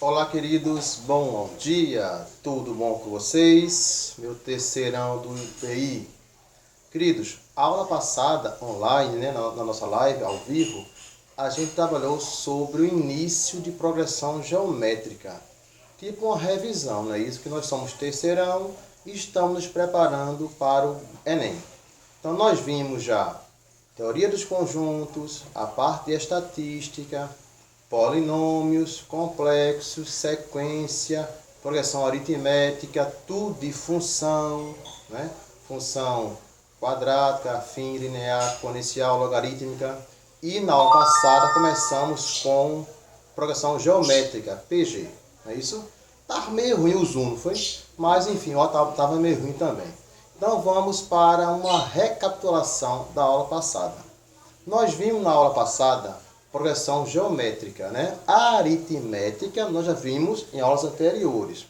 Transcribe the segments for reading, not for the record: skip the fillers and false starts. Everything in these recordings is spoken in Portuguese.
Olá, queridos, bom dia, tudo bom com vocês? Meu terceirão do IPI. Queridos, a aula passada, online, na nossa live, ao vivo, a gente trabalhou sobre o início de progressão geométrica. Tipo uma revisão, não é isso? Que nós somos terceirão e estamos nos preparando para o Enem. Então, nós vimos já teoria dos conjuntos, a parte de estatística, polinômios, complexos, sequência, progressão aritmética, tudo de função, né? Função quadrática, afim, linear, exponencial, logarítmica. E na aula passada começamos com progressão geométrica, PG, não é isso? Estava meio ruim o zoom, não foi? Mas enfim, o estava meio ruim também. Então vamos para uma recapitulação da aula passada. Nós vimos na aula passada progressão geométrica, né? A aritmética nós já vimos em aulas anteriores,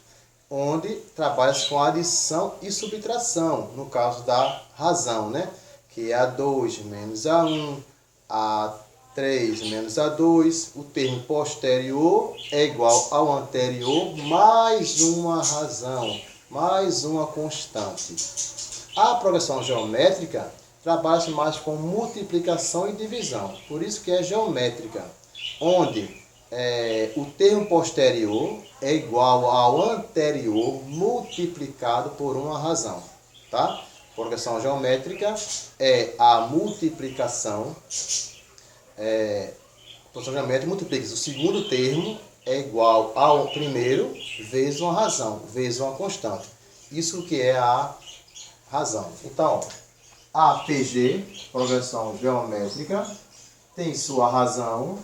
onde trabalha-se com adição e subtração, no caso da razão, né? Que é A2 menos A1, A3 menos A2, o termo posterior é igual ao anterior, mais uma razão, mais uma constante. A progressão geométrica trabalha-se mais com multiplicação e divisão, por isso que é geométrica, onde o termo posterior é igual ao anterior multiplicado por uma razão, tá? Progressão geométrica é a multiplicação, progressão geométrica multiplica o segundo termo é igual ao primeiro vezes uma razão, vezes uma constante. Isso que é a razão. Então, a PG, progressão geométrica, tem sua razão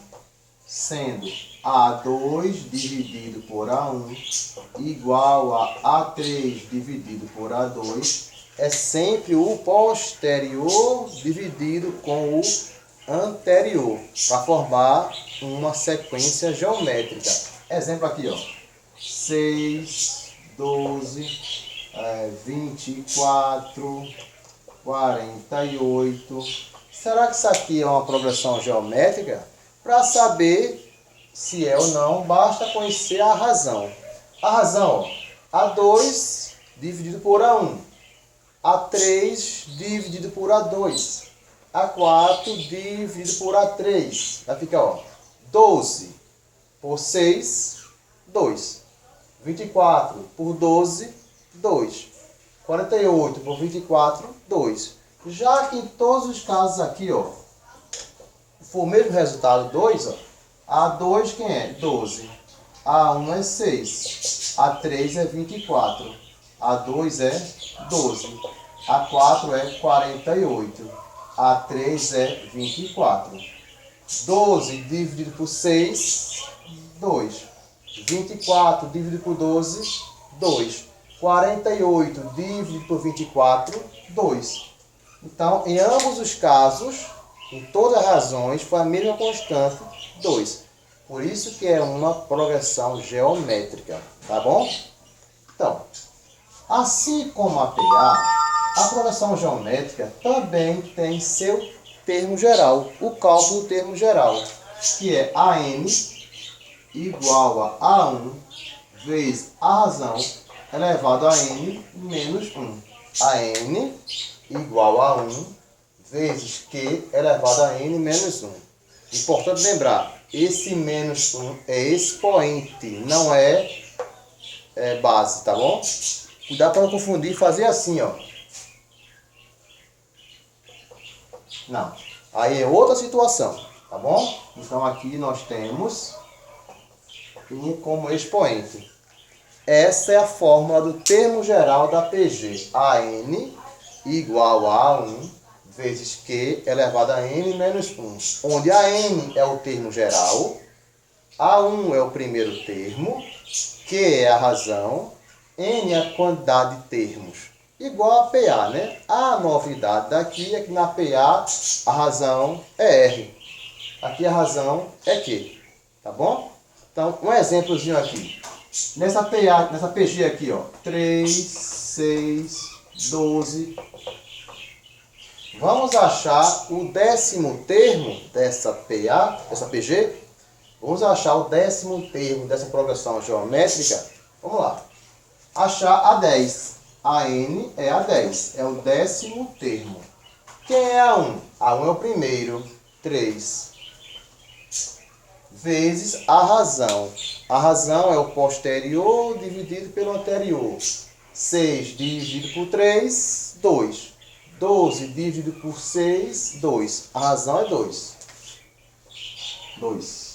sendo A2 dividido por A1 igual a A3 dividido por A2. É sempre o posterior dividido com o anterior, para formar uma sequência geométrica. Exemplo aqui, ó. 6, 12, 24... 48. Será que isso aqui é uma progressão geométrica? Para saber se é ou não, basta conhecer a razão. A razão, ó, A2 dividido por A1. A3 dividido por A2. A4 dividido por A3. Vai ficar, ó, 12 por 6, 2. 24 por 12, 2. 48 por 24, 2. Já que em todos os casos aqui, ó, for o mesmo resultado, 2, ó, A2 quem é? 12. A1 é 6. A3 é 24. A2 é 12. A4 é 48. A3 é 24. 12 dividido por 6, 2. 24 dividido por 12, 2. 48 dividido por 24, 2. Então, em ambos os casos, em todas as razões, foi a mesma constante, 2. Por isso que é uma progressão geométrica, tá bom? Então, assim como a PA, a progressão geométrica também tem seu termo geral, o cálculo do termo geral, que é AN igual a A1 vezes a razão elevado a n menos 1. A n igual a 1 vezes q elevado a n menos 1. Importante lembrar, esse menos 1 é expoente, não é base, tá bom? Cuidado para não confundir e fazer assim, ó. Não. Aí é outra situação, tá bom? Então aqui nós temos como expoente. Essa é a fórmula do termo geral da PG. AN igual a 1 vezes Q elevado a n menos 1. Onde AN é o termo geral, A1 é o primeiro termo, Q é a razão, N é a quantidade de termos. Igual a PA, né? A novidade daqui é que na PA a razão é R. Aqui a razão é Q. Tá bom? Então, um exemplozinho aqui. Nessa PG aqui, ó, 3, 6, 12. Vamos achar o décimo termo dessa PA, dessa PG. Vamos achar o 10º termo dessa progressão geométrica. Vamos lá. Achar a 10. A n é a 10. É o 10º termo. Quem é a 1? A 1 é o primeiro. 3. Vezes a razão. A razão é o posterior dividido pelo anterior. 6 dividido por 3, 2. 12 dividido por 6, 2. A razão é 2. 2.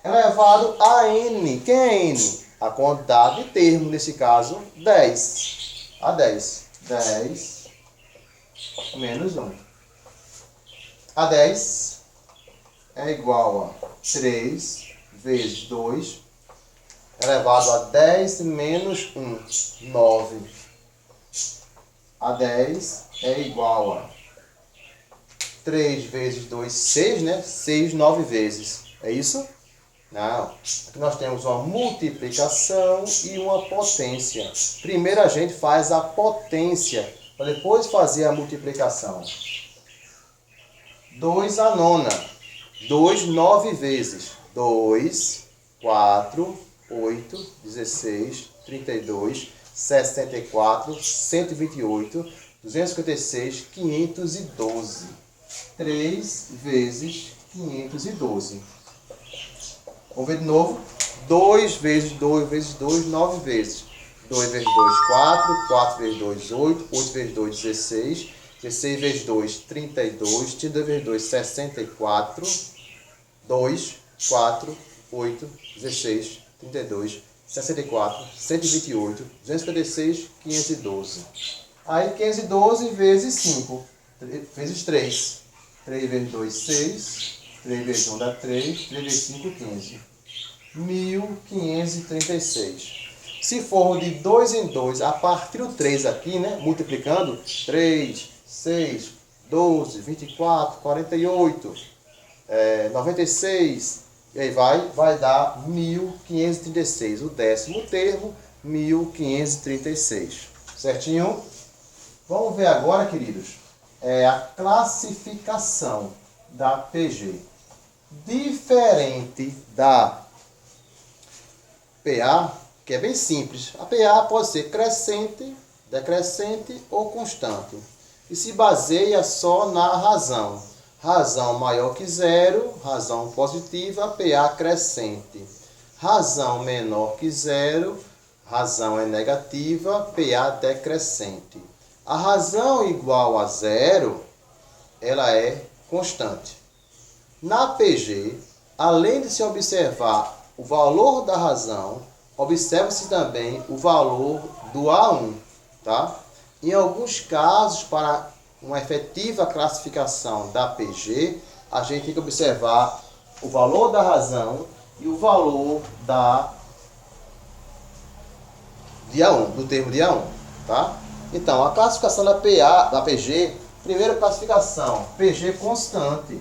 Elevado a n. Quem é n? A quantidade de termos, nesse caso, 10. A 10. 10 menos 1. A 10 é igual a 3 vezes 2, elevado a 10 menos 1, 9. A 10 é igual a 3 vezes 2, 6, né? 6, 9 vezes. É isso? Não. Aqui nós temos uma multiplicação e uma potência. Primeiro a gente faz a potência, para depois fazer a multiplicação. 2 a nona. 2, 9 vezes. 2, 4, 8, 16, 32, 64, 128, 256, 512. 3 vezes 512. Vamos ver de novo. 2 vezes 2 vezes 2, 9 vezes. 2 vezes 2, 4. 4 vezes 2, 8. 8 vezes 2, 16. 16 vezes 2, 32. 32 vezes 2, 64. 2, 4, 8, 16, 32, 64, 128, 256, 512. Aí 512 vezes 5, vezes 3. 3 vezes 2, 6. 3 vezes 1 dá 3. 3 vezes 5, 15. 1536. Se for de 2 em 2, a partir do 3 aqui, né? Multiplicando, 3, 6, 12, 24, 48, 96, e aí vai dar 1536. O 10º termo, 1536. Certinho? Vamos ver agora, queridos, a classificação da PG. Diferente da PA, que é bem simples. A PA pode ser crescente, decrescente ou constante. E se baseia só na razão. Razão maior que zero, razão positiva, PA crescente. Razão menor que zero, razão é negativa, PA decrescente. A razão igual a zero, ela é constante. Na PG, além de se observar o valor da razão, observa-se também o valor do A1, tá? Em alguns casos, para uma efetiva classificação da PG, a gente tem que observar o valor da razão e o valor de A1, do termo de A1, tá? Então, a classificação da PG, primeira classificação, PG constante.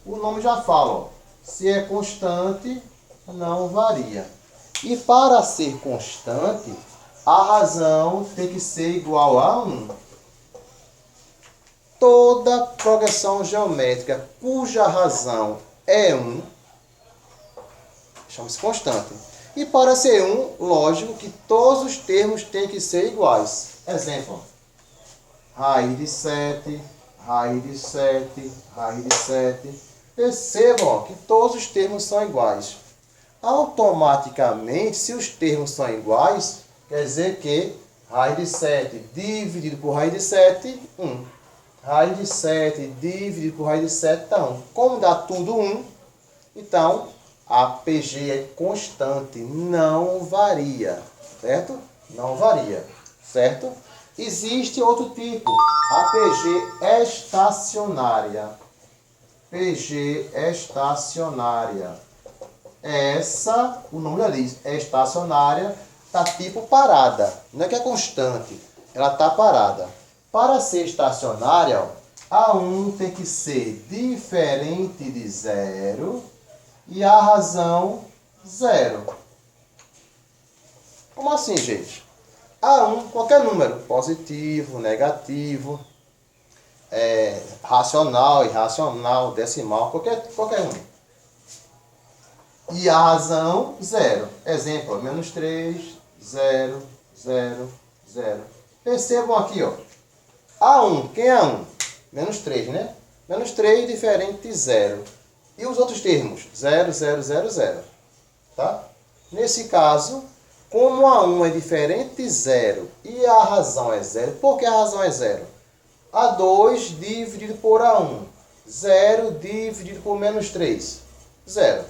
O nome já fala, ó, se é constante, não varia. E para ser constante, a razão tem que ser igual a 1. Toda progressão geométrica cuja razão é 1, chama-se constante. E para ser 1, lógico que todos os termos têm que ser iguais. Exemplo, raiz de 7, raiz de 7, raiz de 7. Percebam que todos os termos são iguais. Automaticamente, se os termos são iguais, quer dizer que raiz de 7 dividido por raiz de 7, 1. Raiz de 7 dividido por raiz de 7 dá 1. Como dá tudo 1, então a PG é constante, não varia, certo? Não varia, certo? Existe outro tipo, a PG estacionária. PG estacionária. Essa, o nome já diz, é estacionária, está tipo parada. Não é que é constante, ela está parada. Para ser estacionária, A1 tem que ser diferente de zero e a razão zero. Como assim, gente? A1, qualquer número, positivo, negativo, racional, irracional, decimal, qualquer um. E a razão, 0. Exemplo, ó, menos 3, 0, 0, 0. Percebam aqui, ó. A1, quem é A1? Menos 3, né? Menos 3 diferente de 0. E os outros termos? 0, 0, 0, 0. Tá? Nesse caso, como A1 é diferente de 0 e a razão é 0, por que a razão é 0? A2 dividido por A1. 0 dividido por menos 3. 0.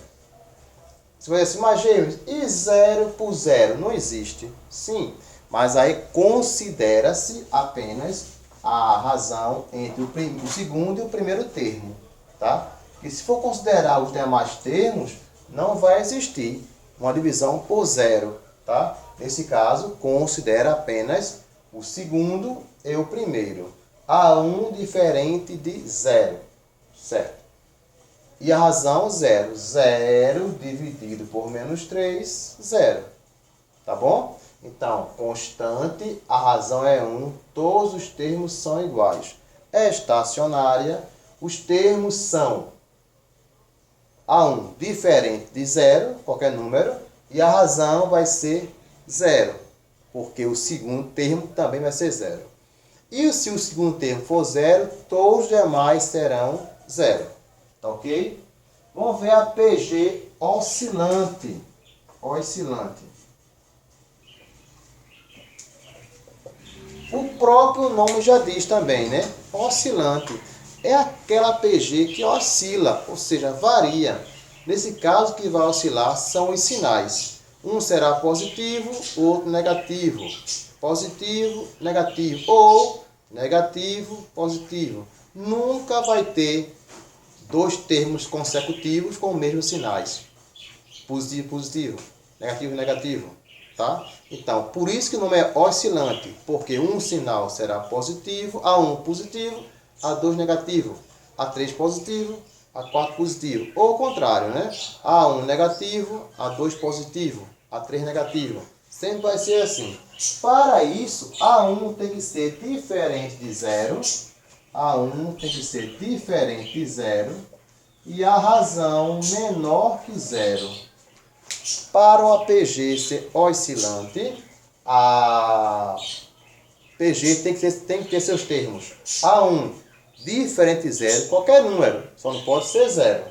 Você vai dizer assim, mas James, e 0 por 0? Não existe. Sim, mas aí considera-se apenas a razão entre o segundo e o primeiro termo. Tá? E se for considerar os demais termos, não vai existir uma divisão por 0. Tá? Nesse caso, considera apenas o segundo e o primeiro. A1 diferente de 0. Certo? E a razão, 0. 0 dividido por menos 3, 0. Tá bom? Então, constante, a razão é 1, todos os termos são iguais. É estacionária, os termos são A1 diferente de 0, qualquer número, e a razão vai ser 0, porque o segundo termo também vai ser 0. E se o segundo termo for 0, todos os demais serão 0. Tá ok? Vamos ver a PG oscilante. Oscilante. O próprio nome já diz também, né? Oscilante. É aquela PG que oscila, ou seja, varia. Nesse caso, o que vai oscilar são os sinais. Um será positivo, o outro negativo. Positivo, negativo. Ou negativo, positivo. Nunca vai ter dois termos consecutivos com os mesmos sinais. Positivo, positivo. Negativo, negativo. Tá? Então, por isso que o nome é oscilante. Porque um sinal será positivo, A1 positivo, A2 negativo, A3 positivo, A4 positivo. Ou o contrário, né? A1 negativo, A2 positivo, A3 negativo. Sempre vai ser assim. Para isso, A1 tem que ser diferente de 0. A1 tem que ser diferente de 0 e a razão menor que 0. Para o APG ser oscilante, a PG tem que ter seus termos. A1 diferente de 0, qualquer número, só não pode ser 0.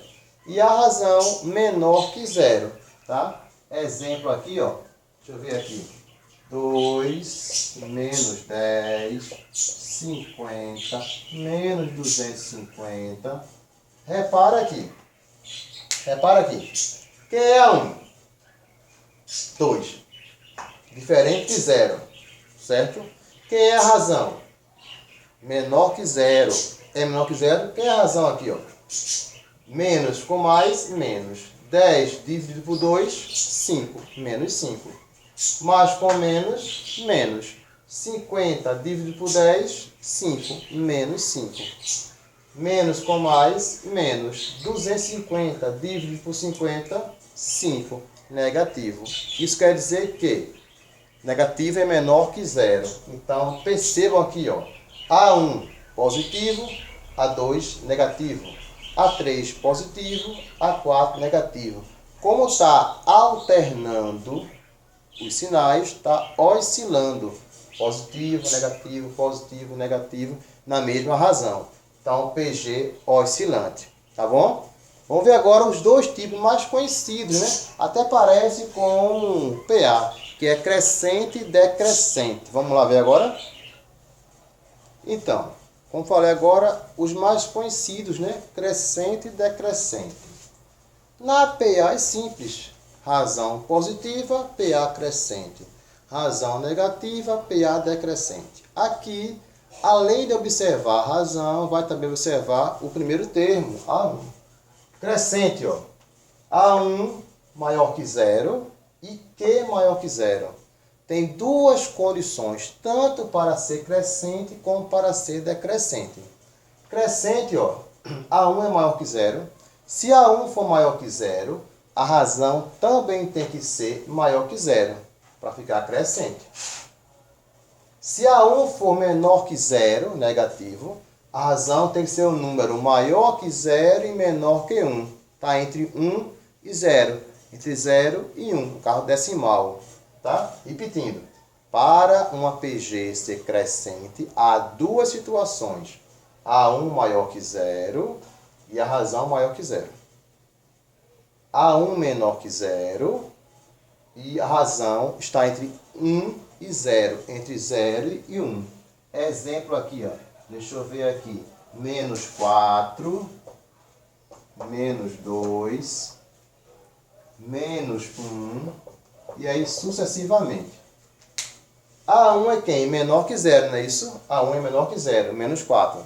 E a razão menor que 0. Tá? Exemplo aqui, ó. Deixa eu ver aqui. 2 menos 10, 50, menos 250. Repara aqui. Repara aqui. Quem é A1? 2. Diferente de 0. Certo? Quem é a razão? Menor que 0. É menor que 0. Quem é a razão aqui? Ó? Menos com mais, menos. 10 dividido por 2, 5. Menos 5. Mais com menos, menos. 50 dividido por 10, 5. Menos 5. Menos com mais, menos. 250 dividido por 50, 5. Negativo. Isso quer dizer que negativo é menor que 0. Então, percebam aqui, ó. A1 positivo, A2 negativo. A3 positivo, A4 negativo. Como está alternando os sinais, está oscilando. Positivo, negativo, na mesma razão. Então, PG oscilante. Tá bom? Vamos ver agora os dois tipos mais conhecidos, né? Até parece com PA, que é crescente e decrescente. Vamos lá ver agora? Então, como falei agora, os mais conhecidos, né? Crescente e decrescente. Na PA é simples. Razão positiva, PA crescente. Razão negativa, PA decrescente. Aqui, além de observar a razão, vai também observar o primeiro termo, A1. Crescente, ó. A1 maior que 0 e Q maior que 0. Tem duas condições, tanto para ser crescente como para ser decrescente. Crescente, ó, A1 é maior que 0. Se A1 for maior que 0, a razão também tem que ser maior que 0, para ficar crescente. Se A1 for menor que 0, negativo, a razão tem que ser um número maior que 0 e menor que 1. Está entre 1 e 0. entre 0 e 1, no caso decimal. Tá? Repetindo, para uma PG ser crescente, há duas situações. A1 maior que 0 e a razão maior que 0. A1 menor que 0 e a razão está entre 1 e 0, entre 0 e 1. Exemplo aqui, ó. Deixa eu ver aqui. Menos 4, menos 2, menos 1, e aí sucessivamente. A1 é quem? Menor que 0, não é isso? A1 é menor que 0, menos 4.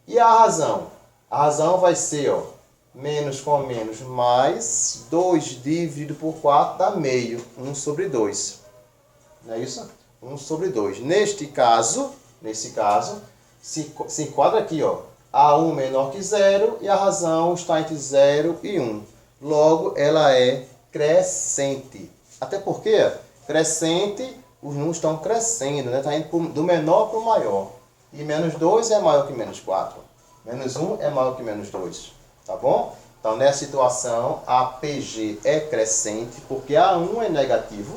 E a razão? A razão vai ser, ó, menos com menos mais 2 dividido por 4 dá meio, 1 sobre 2. Não é isso? 1 sobre 2. Nesse caso, se enquadra aqui, ó, A1 menor que 0 e a razão está entre 0 e 1. Logo, ela é crescente. Até porque, crescente, os números estão crescendo, né? Está indo do menor para o maior. E menos 2 é maior que menos 4. Menos 1 é maior que menos 2. Tá bom? Então, nessa situação, a PG é crescente porque A1 é negativo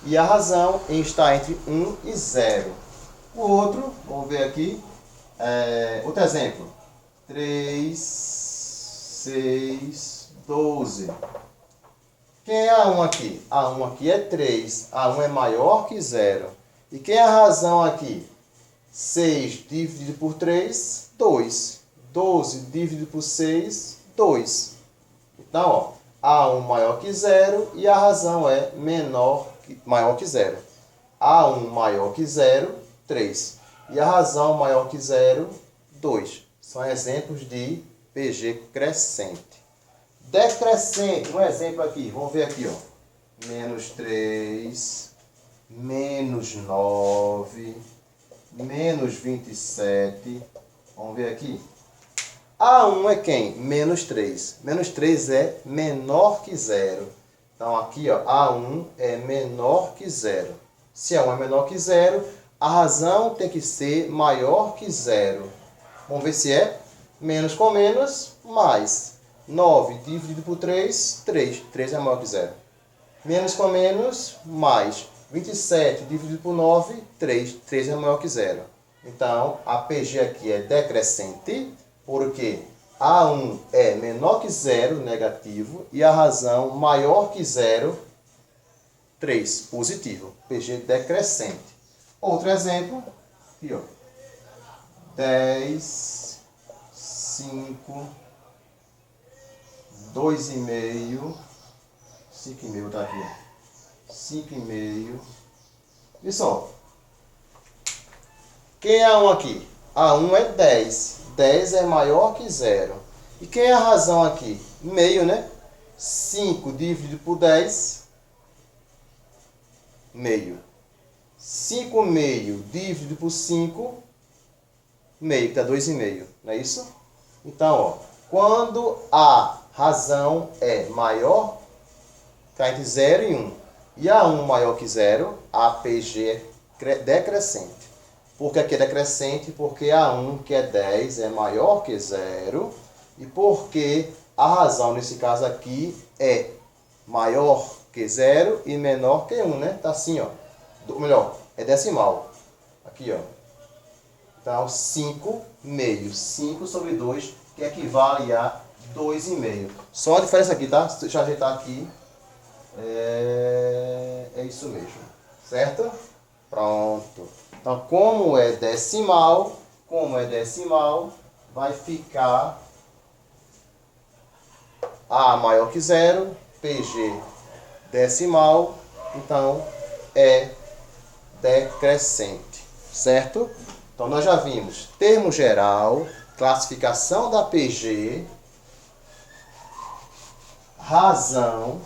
e a razão está entre 1 e 0. O outro, vamos ver aqui, outro exemplo. 3, 6, 12. Quem é A1 aqui? A1 aqui é 3. A1 é maior que 0. E quem é a razão aqui? 6 dividido por 3, 2. 12 dividido por 6, 2. Então, ó, A1 maior que 0 e a razão é maior que 0. A1 maior que 0, 3. E a razão maior que 0, 2. São exemplos de PG crescente. Decrescente, um exemplo aqui, vamos ver aqui, ó. Menos 3, menos 9, menos 27. Vamos ver aqui. A1 é quem? Menos 3. Menos 3 é menor que 0. Então aqui, ó, A1 é menor que 0. Se A1 é menor que 0, a razão tem que ser maior que 0. Vamos ver se é. Menos com menos, mais. 9 dividido por 3, 3. 3 é maior que 0. Menos com menos, mais. 27 dividido por 9, 3. 3 é maior que 0. Então, a PG aqui é decrescente, porque A1 é menor que 0, negativo, e a razão maior que 0, 3, positivo. PG decrescente. Outro exemplo, aqui, ó. 10, 5, 2,5, 5,5 tá aqui, ó. 5,5. E só. Quem é A1 aqui? A1 é 10. 10 é maior que 0. E quem é a razão aqui? Meio, né? 5 dividido por 10, meio. 5 meio dividido por 5, meio, que dá 2,5. Não é isso? Então, ó, quando a razão é maior, está entre 0 e 1, e A1 maior que 0, a PG é decrescente. Por que aqui é decrescente? Porque A1, que é 10, é maior que 0. E porque a razão, nesse caso aqui, é maior que 0 e menor que 1, né? Tá assim, ó. Ou melhor, é decimal. Aqui, ó. Então, 5 meio. 5 sobre 2, que equivale a 2,5. Só a diferença aqui, tá? Deixa eu ajeitar aqui. É isso mesmo. Certo? Pronto. Então, como é decimal, vai ficar A maior que 0, PG decimal, então é decrescente, certo? Então, nós já vimos termo geral, classificação da PG, razão,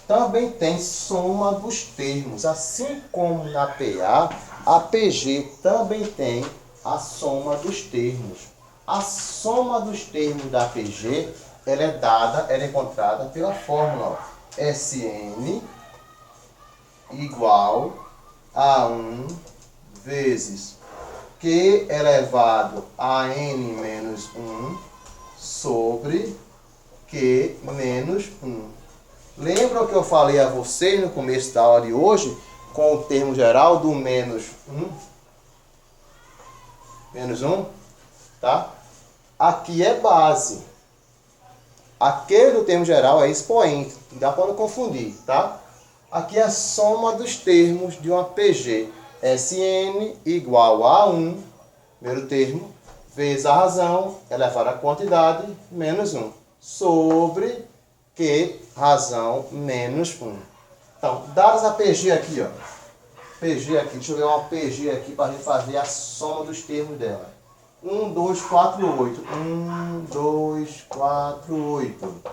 também tem soma dos termos, assim como na PA, a PG também tem a soma dos termos. A soma dos termos da PG, ela é encontrada pela fórmula SN igual a 1 vezes Q elevado a N menos 1 sobre Q menos 1. Lembra que eu falei a vocês no começo da aula de hoje, com o termo geral do menos 1? Menos 1, tá? Aqui é base. Aquele do termo geral é expoente, não dá para não confundir, tá? Aqui é a soma dos termos de uma PG. Sn igual a 1, primeiro termo, vezes a razão elevado à quantidade, menos 1. Sobre Q, razão, menos 1. Então, dadas a PG aqui, ó. PG aqui, deixa eu ver uma PG aqui para a gente fazer a soma dos termos dela. 1, 2, 4, 8. 1, 2, 4, 8.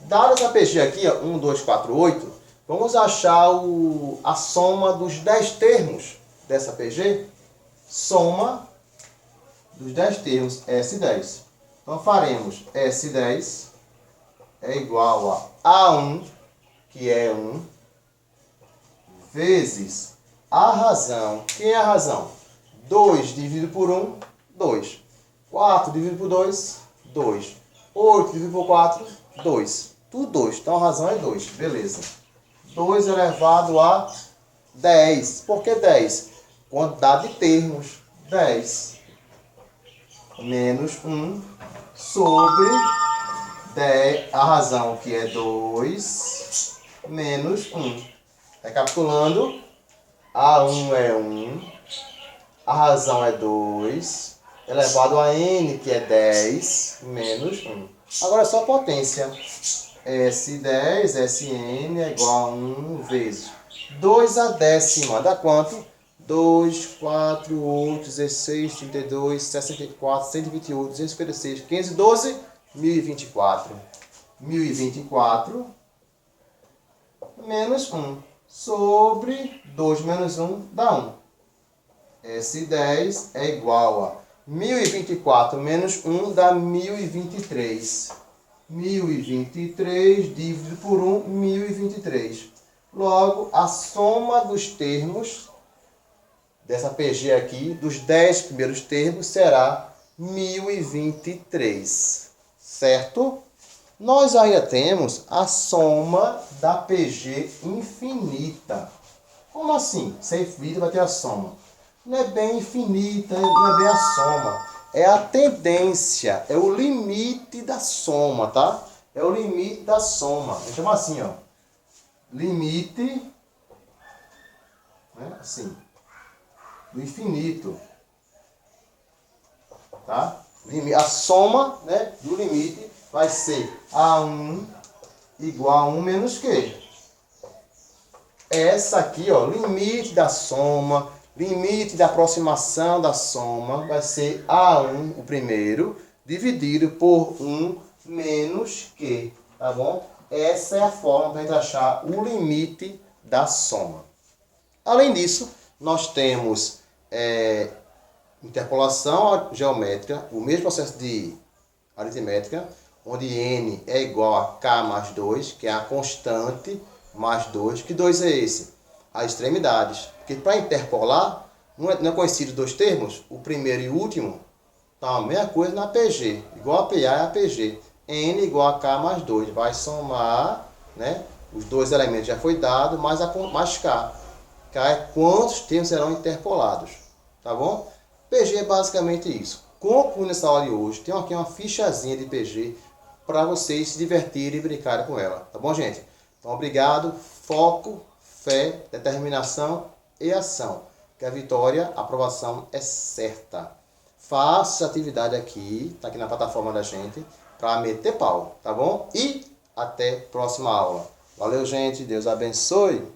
Dadas a PG aqui, ó, 1, 2, 4, 8, vamos achar a soma dos 10 termos dessa PG. Soma dos 10 termos, S10. Então faremos S10 é igual a A1, que é 1, vezes a razão. Quem é a razão? 2 dividido por 1, 2. 4 dividido por 2, 2. 8 dividido por 4, 2. Tudo 2. Então a razão é 2. Beleza. 2 elevado a 10. Por que 10? Quantidade de termos. 10. Menos 1 sobre 10, a razão que é 2, menos 1. Recapitulando, A1 é 1, a razão é 2, elevado a n, que é 10, menos 1. Agora é só potência. S10, Sn é igual a 1 vezes 2 a décima. Dá quanto? 2, 4, 8, 16, 32, 64, 128, 256, 512, 1024. 1024 menos 1 sobre 2 menos 1 dá 1. S10 é igual a 1024 menos 1 dá 1023. 1023 dividido por 1, 1023. Logo, a soma dos termos dessa PG aqui, dos 10 primeiros termos, será 1023. Certo? Nós ainda temos a soma da PG infinita. Como assim? Se é infinita, vai ter a soma. Não é bem infinita, não é bem a soma. É a tendência, é o limite da soma, tá? É o limite da soma. A gente chama assim, ó. Limite, né? Assim, do infinito. Tá? A soma, né, do limite vai ser A1 igual a 1 menos Q. Essa aqui, ó, limite da soma, limite da aproximação da soma, vai ser A1, o primeiro, dividido por 1 menos Q, tá bom? Essa é a forma para a gente achar o limite da soma. Além disso, nós temos interpolação geométrica, o mesmo processo de aritmética, onde n é igual a k mais 2, que é a constante, mais 2. Que 2 é esse? As extremidades. Porque para interpolar, não é conhecido dois termos, o primeiro e o último, tá a mesma coisa na PG, igual a PA e a PG. N igual a K mais 2, vai somar, né? Os dois elementos já foi dado, mais K. K é quantos termos serão interpolados, tá bom? PG é basicamente isso. Concluindo essa aula de hoje, tem aqui uma fichazinha de PG para vocês se divertirem e brincarem com ela, tá bom, gente? Então, obrigado, foco, fé, determinação e ação. Que a vitória, a aprovação é certa. Faça essa atividade aqui, tá aqui na plataforma da gente, para meter pau, tá bom? E até a próxima aula. Valeu, gente. Deus abençoe.